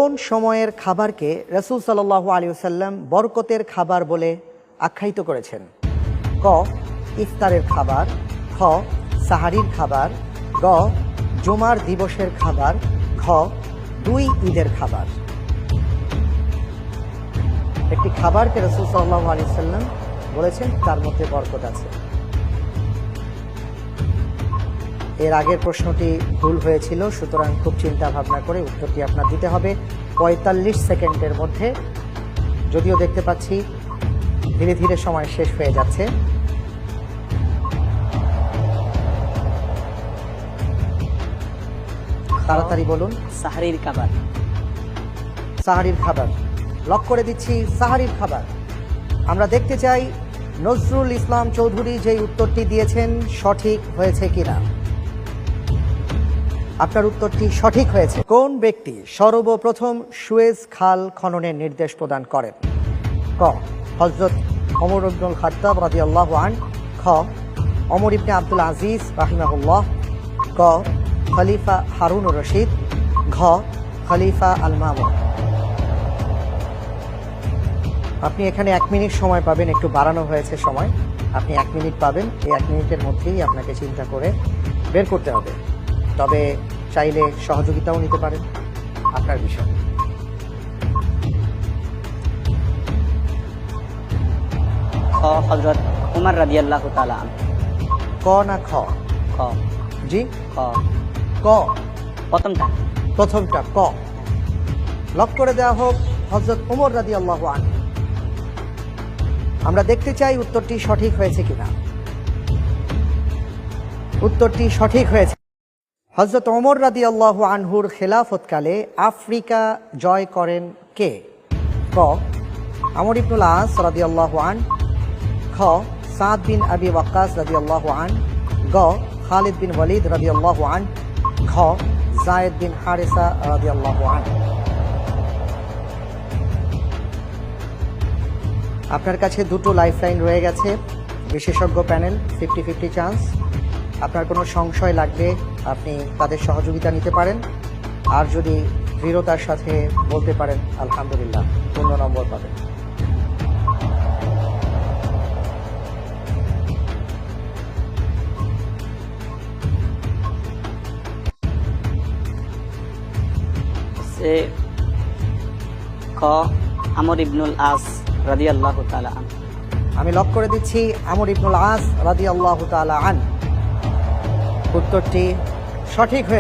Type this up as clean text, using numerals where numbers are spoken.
কোন সময়ের খাবারকে রাসূল সাল্লাল্লাহু আলাইহি ওয়াসাল্লাম বরকতের খাবার বলে আখ্যায়িত করেছেন? ক, ইফতারের খাবার, খ, সাহারির খাবার, গ, জুমার দিবসের খাবার, ঘ, 2 ঈদের খাবার। একটি খাবারকে রাসূল সাল্লাল্লাহু আলাইহি ওয়াসাল্লাম বলেছেন তার মধ্যে বরকত আছে। এর আগের প্রশ্নটি ভুল হয়েছিল, সুতরাং খুব চিন্তা ভাবনা করে উত্তরটি আপনার দিতে হবে 45 সেকেন্ডের মধ্যে। যদিও দেখতে পাচ্ছি ধীরে ধীরে সময় শেষ হয়ে যাচ্ছে। তাড়াতাড়ি বলুন। সাহারির খাবার। সাহারির খাবার লক করে দিচ্ছি। সাহারির খাবার। আমরা দেখতে চাই নজরুল ইসলাম চৌধুরী যেই উত্তরটি দিয়েছেন সঠিক হয়েছে কিনা। আপনার উত্তরটি সঠিক হয়েছে। কোন ব্যক্তি সর্বপ্রথম সুয়েজ খাল খননের নির্দেশ প্রদান করেন? ক, হযরত ওমর ইবনুল খাত্তাব রাদিয়াল্লাহু আনহু, খ, ওমর ইবনে আব্দুল আজিজ রাহিমাহুল্লাহ, গ, খলিফা হারুনুর রশিদ, ঘ, খলিফা আল মামুন। আপনি এখানে 1 মিনিট সময় পাবেন, একটু বাড়ানো হয়েছে সময়। আপনি 1 মিনিট পাবেন, এই 1 মিনিটের মধ্যেই আপনাকে চিন্তা করে বের করতে হবে। তবে চাইলে সহযোগিতাও নিতে পারেন, আপনার বিষয়। খ, হযরত উমর রাদিয়াল্লাহু তাআলা আনহু। ক না খ? খ। জি, খ। ক। প্রথমটা ক। লক করে দেওয়া হোক হযরত ওমর রাদিয়াল্লাহু আনহু। আমরা দেখতে চাই উত্তরটি সঠিক হয়েছে কিনা। উত্তরটি সঠিক হয়েছে। হযরত ওমর রাদিয়াল্লাহু আনহুর খেলাফতকালে আফ্রিকা জয় করেন কে? ক, আমর ইবনুল আস রাদিয়াল্লাহু আনহু, খ, সাদ বিন আবি ওয়াক্কাস রাদিয়াল্লাহু আনহু, গ, খালিদ বিন ওয়ালিদ রাদিয়াল্লাহু আনহু, ঘ, যায়েদ বিন হারেসা রাদিয়াল্লাহু আনহু। আপনার কাছে 2টো লাইফলাইন রয়ে গেছে। বিশেষজ্ঞ প্যানেল, 50-50 চান্স। আপনার কোনো সংশয় লাগলে আপনি তাদের সহযোগিতা নিতে পারেন। আর যদি দৃঢ়তার সাথে বলতে পারেন আলহামদুলিল্লাহ, পূর্ণ নম্বর পাবেন। খ, আমর ইবনুল আস রাদিয়াল্লাহু তাআলা আনহু। আমি লক করে দিচ্ছি আমর ইবনুল আস রাদিয়াল্লাহু তাআলা আনহু। উত্তরটি সঠিক হয়েছে।